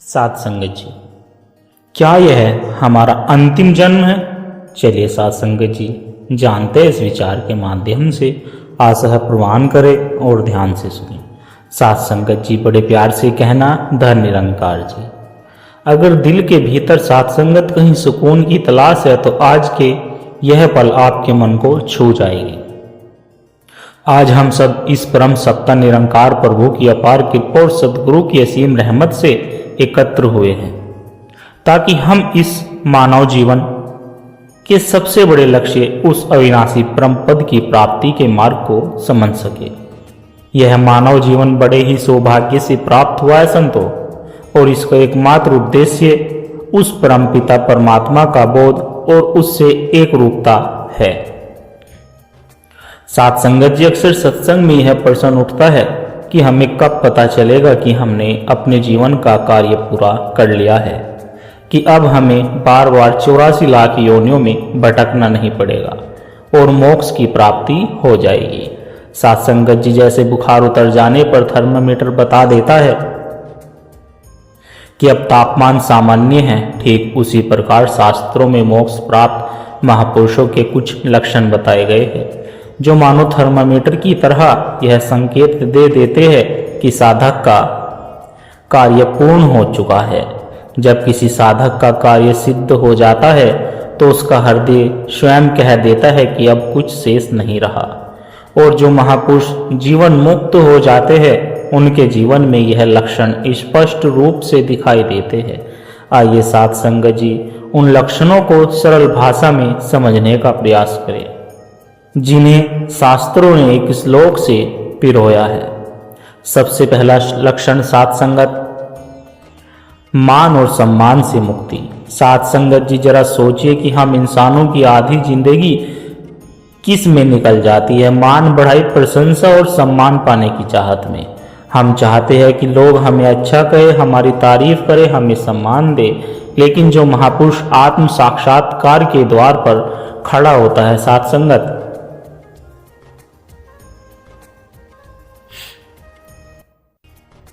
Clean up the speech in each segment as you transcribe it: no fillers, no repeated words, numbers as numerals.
सात संगत जी, क्या यह हमारा अंतिम जन्म है? चलिए सात संगत जी जानते हैं इस विचार के माध्यम से। आशा प्रवान करें और ध्यान से सुनें। सात संगत जी बड़े प्यार से कहना, धन निरंकार जी। अगर दिल के भीतर सात संगत कहीं सुकून की तलाश है तो आज के यह पल आपके मन को छू जाएगी। आज हम सब इस परम सत्ता निरंकार प्रभु की अपार कृपा और सदगुरु की असीम रहमत से एकत्र हुए हैं ताकि हम इस मानव जीवन के सबसे बड़े लक्ष्य उस अविनाशी परम पद की प्राप्ति के मार्ग को समझ सके। यह मानव जीवन बड़े ही सौभाग्य से प्राप्त हुआ है संतों, और इसका एकमात्र उद्देश्य उस परम पिता परमात्मा का बोध और उससे एक रूपता है। सात संगत जी, अक्सर सत्संग में यह प्रश्न उठता है कि हमें कब पता चलेगा कि हमने अपने जीवन का कार्य पूरा कर लिया है, कि अब हमें बार बार 84 लाख योनियों में भटकना नहीं पड़ेगा और मोक्ष की प्राप्ति हो जाएगी। सात संगत जी, जैसे बुखार उतर जाने पर थर्मामीटर बता देता है कि अब तापमान सामान्य है, ठीक उसी प्रकार शास्त्रों में मोक्ष प्राप्त महापुरुषों के कुछ लक्षण बताए गए हैं जो मानो थर्मामीटर की तरह यह संकेत दे देते हैं कि साधक का कार्य पूर्ण हो चुका है। जब किसी साधक का कार्य सिद्ध हो जाता है तो उसका हृदय स्वयं कह देता है कि अब कुछ शेष नहीं रहा, और जो महापुरुष जीवन मुक्त हो जाते हैं उनके जीवन में यह लक्षण स्पष्ट रूप से दिखाई देते हैं। आइए सात संगत जी उन लक्षणों को सरल भाषा में समझने का प्रयास करें जिन्हें शास्त्रों ने एक श्लोक से पिरोया है। सबसे पहला लक्षण सात संगत, मान और सम्मान से मुक्ति। सात संगत जी, जरा सोचिए कि हम इंसानों की आधी जिंदगी किस में निकल जाती है? मान बढ़ाई, प्रशंसा और सम्मान पाने की चाहत में। हम चाहते हैं कि लोग हमें अच्छा कहे, हमारी तारीफ करे, हमें सम्मान दे। लेकिन जो महापुरुष आत्म साक्षात्कार के द्वार पर खड़ा होता है सात संगत,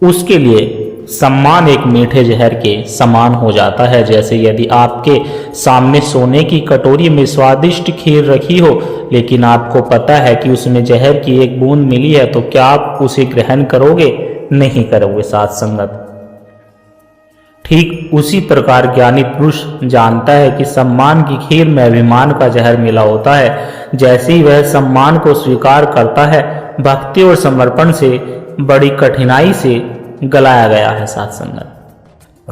उसके लिए सम्मान एक मीठे जहर के समान हो जाता है। जैसे यदि आपके सामने सोने की कटोरी में स्वादिष्ट खीर रखी हो, लेकिन आपको पता है कि उसमें जहर की एक बूंद मिली है, तो क्या आप उसे ग्रहण करोगे? नहीं करोगे सात संगत। ठीक उसी प्रकार ज्ञानी पुरुष जानता है कि सम्मान की खीर में अभिमान का जहर मिला होता है। जैसे ही वह सम्मान को स्वीकार करता है, भक्ति और समर्पण से बड़ी कठिनाई से गलाया गया है सात संगत।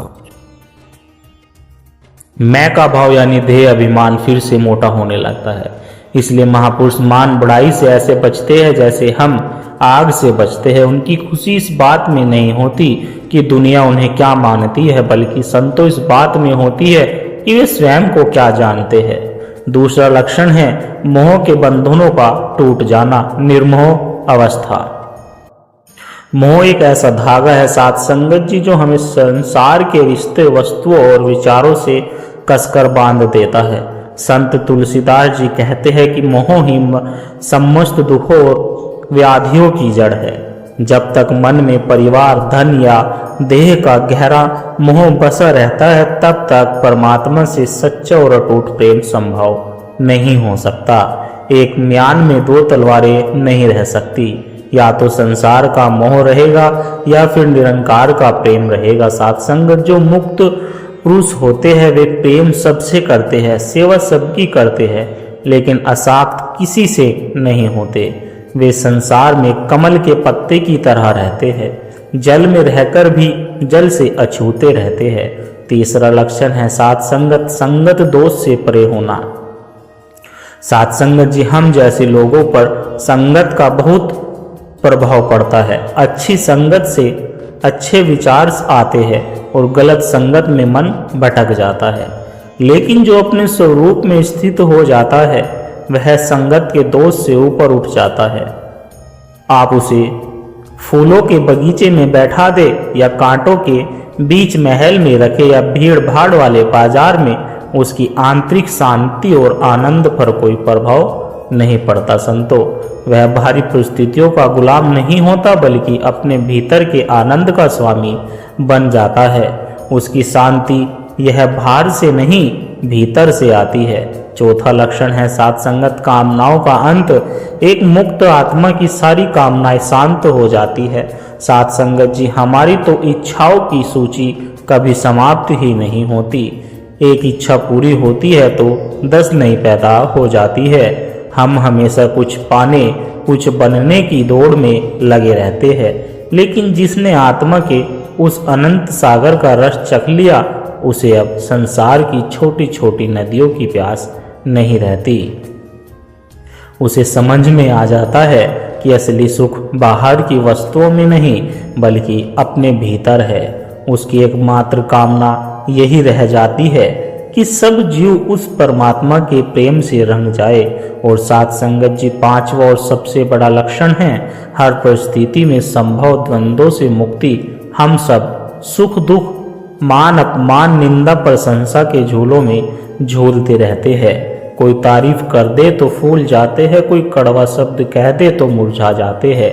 मैं का भाव यानी देह अभिमान फिर से मोटा होने लगता है। इसलिए महापुरुष मान बढ़ाई से ऐसे बचते हैं जैसे हम आग से बचते हैं। उनकी खुशी इस बात में नहीं होती कि दुनिया उन्हें क्या मानती है, बल्कि संतोष इस बात में होती है कि वे स्वयं को क्या जानते हैं। दूसरा लक्षण है मोह के बंधनों का टूट जाना, निर्मोह अवस्था। मोह एक ऐसा धागा है सात संगत जी जो हमें संसार के रिश्ते, वस्तुओं और विचारों से कसकर बांध देता है। संत तुलसीदास जी कहते हैं कि मोह ही समस्त दुखों और व्याधियों की जड़ है। जब तक मन में परिवार, धन या देह का गहरा मोह बसा रहता है, तब तक परमात्मा से सच्चा और अटूट प्रेम संभव नहीं हो सकता। एक म्यान में दो तलवारें नहीं रह सकती, या तो संसार का मोह रहेगा या फिर निरंकार का प्रेम रहेगा। सात संगत, जो मुक्त पुरुष होते हैं वे प्रेम सबसे करते हैं, सेवा सबकी करते हैं, लेकिन असाक्त किसी से नहीं होते। वे संसार में कमल के पत्ते की तरह रहते हैं, जल में रहकर भी जल से अछूते रहते हैं। तीसरा लक्षण है सात संगत, संगत दोष से परे होना। सात संगत जी, हम जैसे लोगों पर संगत का बहुत प्रभाव पड़ता है। अच्छी संगत से अच्छे विचार आते हैं और गलत संगत में मन भटक जाता है। लेकिन जो अपने स्वरूप में स्थित हो जाता है वह संगत के दोष से ऊपर उठ जाता है। आप उसे फूलों के बगीचे में बैठा दे या कांटों के बीच महल में रखे या भीड़ भाड़ वाले बाजार में, उसकी आंतरिक शांति और आनंद पर कोई प्रभाव नहीं पड़ता संतो। वह भारी परिस्थितियों का गुलाम नहीं होता, बल्कि अपने भीतर के आनंद का स्वामी बन जाता है उसकी शांति यह बाहर से नहीं भीतर से आती है। चौथा लक्षण है सात संगत कामनाओं का अंत। एक मुक्त आत्मा की सारी कामनाएं शांत हो जाती है। सात संगत जी, हमारी तो इच्छाओं की सूची कभी समाप्त ही नहीं होती। एक इच्छा पूरी होती है तो 10 नई पैदा हो जाती है। हम हमेशा कुछ पाने, कुछ बनने की दौड़ में लगे रहते हैं, लेकिन जिसने आत्मा के उस अनंत सागर का रस चख लिया, उसे अब संसार की छोटी छोटी नदियों की प्यास नहीं रहती। उसे समझ में आ जाता है कि असली सुख बाहर की वस्तुओं में नहीं बल्कि अपने भीतर है। उसकी एकमात्र कामना यही रह जाती है कि सब जीव उस परमात्मा के प्रेम से रंग जाए। और सात संगत जी, पांचवा और सबसे बड़ा लक्षण है हर परिस्थिति में संभव द्वंद्वों से मुक्ति। हम सब सुख दुख, मान अपमान, निंदा प्रशंसा के झूलों में झूलते रहते हैं। कोई तारीफ कर दे तो फूल जाते हैं, कोई कड़वा शब्द कह दे तो मुरझा जाते हैं।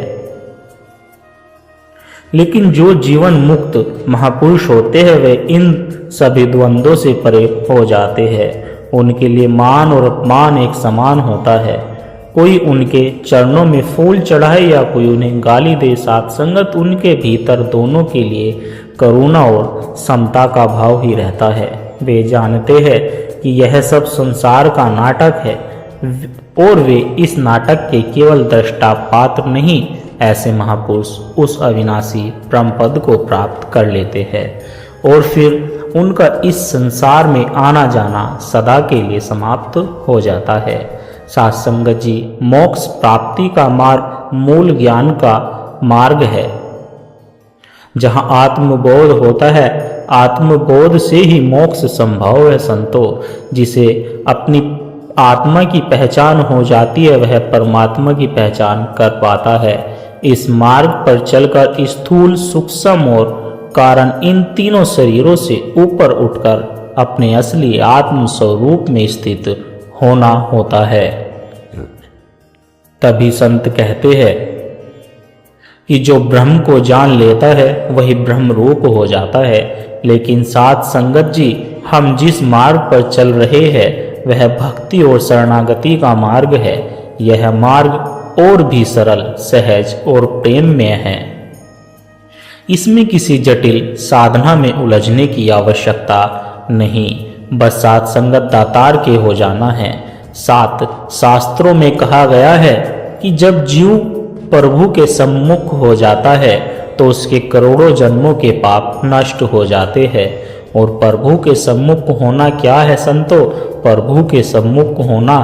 लेकिन जो जीवन मुक्त महापुरुष होते हैं वे इन सभी द्वंद्वों से परे हो जाते हैं। उनके लिए मान और अपमान एक समान होता है। कोई उनके चरणों में फूल चढ़ाए या कोई उन्हें गाली दे, सात संगत उनके भीतर दोनों के लिए करुणा और समता का भाव ही रहता है। वे जानते हैं कि यह सब संसार का नाटक है और वे इस नाटक के केवल दृष्टा पात्र नहीं, ऐसे महापुरुष उस अविनाशी परम पद को प्राप्त कर लेते हैं और फिर उनका इस संसार में आना जाना सदा के लिए समाप्त हो जाता है। सात संगत जी, मोक्ष प्राप्ति का मार्ग मूल ज्ञान का मार्ग है। जहाँ आत्मबोध होता है, आत्मबोध से ही मोक्ष संभव है। संतो, जिसे अपनी आत्मा की पहचान हो जाती है वह परमात्मा की पहचान कर पाता है। इस मार्ग पर चलकर स्थूल, सूक्ष्म और कारण इन तीनों शरीरों से ऊपर उठकर अपने असली आत्म स्वरूप में स्थित होना होता है। तभी संत कहते हैं कि जो ब्रह्म को जान लेता है वही ब्रह्म रूप हो जाता है। लेकिन सात संगत जी, हम जिस मार्ग पर चल रहे हैं वह भक्ति और शरणागति का मार्ग है। यह मार्ग और भी सरल, सहज और प्रेममय है। इसमें किसी जटिल साधना में उलझने की आवश्यकता नहीं, बस सात संगत दातार के हो जाना है। सात शास्त्रों में कहा गया है कि जब जीव प्रभु के सम्मुख हो जाता है तो उसके करोड़ों जन्मों के पाप नष्ट हो जाते हैं। और प्रभु के सम्मुख होना क्या है संतो? प्रभु के सम्मुख होना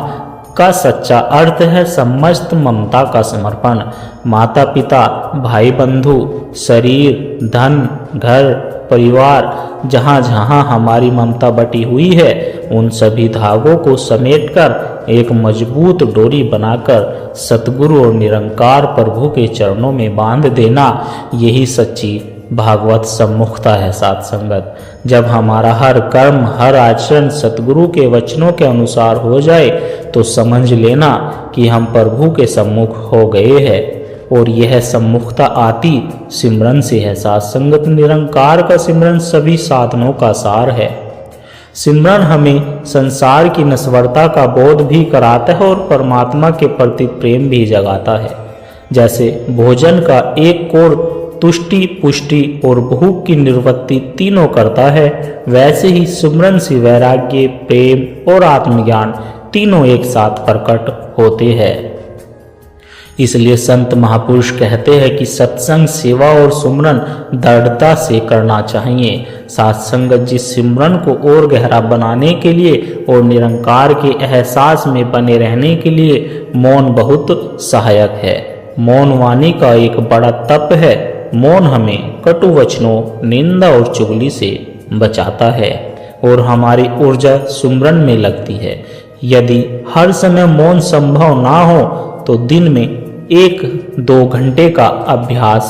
का सच्चा अर्थ है समस्त ममता का समर्पण। माता पिता, भाई बंधु, शरीर, धन, घर, परिवार, जहाँ जहाँ हमारी ममता बटी हुई है उन सभी धागों को समेटकर एक मजबूत डोरी बनाकर सतगुरु और निरंकार प्रभु के चरणों में बांध देना, यही सच्ची भागवत सम्मुखता है। सात संगत, जब हमारा हर कर्म, हर आचरण सतगुरु के वचनों के अनुसार हो जाए तो समझ लेना कि हम प्रभु के सम्मुख हो गए हैं। और यह सम्मुखता आती सिमरन से है। सात संगत, निरंकार का सिमरन सभी साधनों का सार है। सिमरन हमें संसार की नश्वरता का बोध भी कराता है और परमात्मा के प्रति प्रेम भी जगाता है। जैसे भोजन का एक कोर तुष्टि, पुष्टि और भूख की निवृत्ति तीनों करता है, वैसे ही सिमरन से वैराग्य, प्रेम और आत्मज्ञान तीनों एक साथ प्रकट होते हैं। इसलिए संत महापुरुष कहते हैं कि सत्संग, सेवा और सुमरन दृढ़ता से करना चाहिए। सात संगत जी, सिमरन को और गहरा बनाने के लिए और निरंकार के एहसास में बने रहने के लिए मौन बहुत सहायक है। मौन वाणी का एक बड़ा तप है। मौन हमें कटु वचनों, निंदा और चुगली से बचाता है और हमारी ऊर्जा सुमरन में लगती है। यदि हर समय मौन संभव ना हो तो दिन में 1-2 घंटे का अभ्यास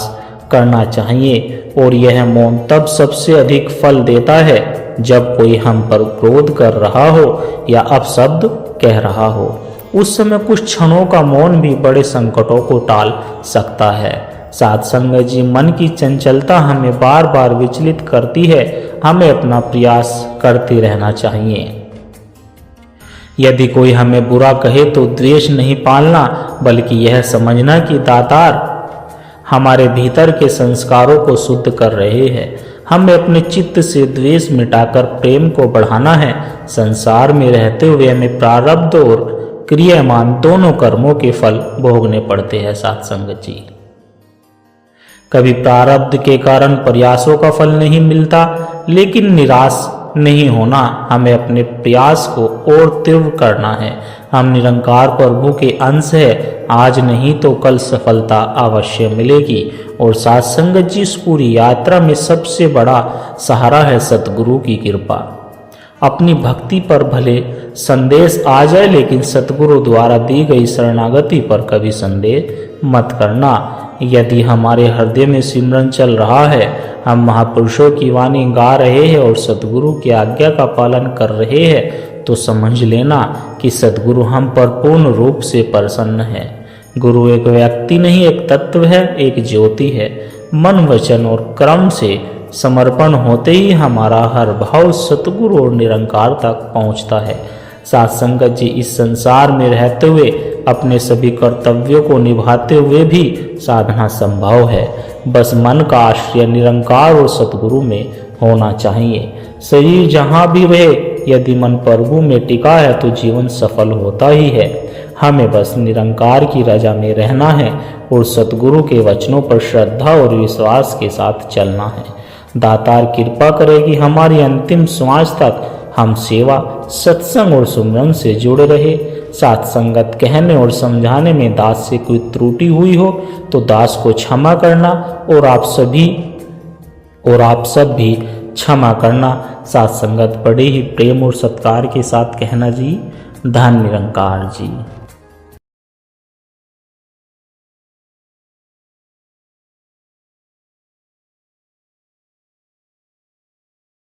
करना चाहिए। और यह मौन तब सबसे अधिक फल देता है जब कोई हम पर क्रोध कर रहा हो या अपशब्द कह रहा हो। उस समय कुछ क्षणों का मौन भी बड़े संकटों को टाल सकता है। साध संगत जी, मन की चंचलता हमें बार बार विचलित करती है, हमें अपना प्रयास करते रहना चाहिए। यदि कोई हमें बुरा कहे तो द्वेष नहीं पालना, बल्कि यह समझना कि दातार हमारे भीतर के संस्कारों को शुद्ध कर रहे हैं। हमें अपने चित्त से द्वेष मिटाकर प्रेम को बढ़ाना है। संसार में रहते हुए हमें प्रारब्ध और क्रियामान दोनों कर्मों के फल भोगने पड़ते हैं। साथ संगत जी, कभी प्रारब्ध के कारण प्रयासों का फल नहीं मिलता, लेकिन निराश नहीं होना, हमें अपने प्रयास को और तीव्र करना है। हम निरंकार प्रभु के अंश है, आज नहीं तो कल सफलता अवश्य मिलेगी। और साथ संगत जी, इस पूरी यात्रा में सबसे बड़ा सहारा है सतगुरु की कृपा। अपनी भक्ति पर भले संदेश आ जाए, लेकिन सतगुरु द्वारा दी गई शरणागति पर कभी संदेह मत करना। यदि हमारे हृदय में सिमरन चल रहा है, हम महापुरुषों की वाणी गा रहे हैं और सतगुरु की आज्ञा का पालन कर रहे हैं, तो समझ लेना कि सतगुरु हम पर पूर्ण रूप से प्रसन्न है। गुरु एक व्यक्ति नहीं, एक तत्व है, एक ज्योति है। मन, वचन और कर्म से समर्पण होते ही हमारा हर भाव सतगुरु और निरंकार तक पहुंचता है। साथ संगत जी, इस संसार में रहते हुए अपने सभी कर्तव्यों को निभाते हुए भी साधना संभव है। बस मन का आश्रय निरंकार और सतगुरु में होना चाहिए। शरीर जहाँ भी रहे, यदि मन प्रभु में टिका है तो जीवन सफल होता ही है। हमें बस निरंकार की रजा में रहना है और सतगुरु के वचनों पर श्रद्धा और विश्वास के साथ चलना है। दातार कृपा करेगी हमारी अंतिम श्वास तक हम सेवा, सत्संग और सुमरन से जुड़े रहे। साथ संगत, कहने और समझाने में दास से कोई त्रुटि हुई हो तो दास को क्षमा करना और आप सब भी क्षमा करना। साथ संगत, बड़े ही प्रेम और सत्कार के साथ कहना जी, धन निरंकार जी।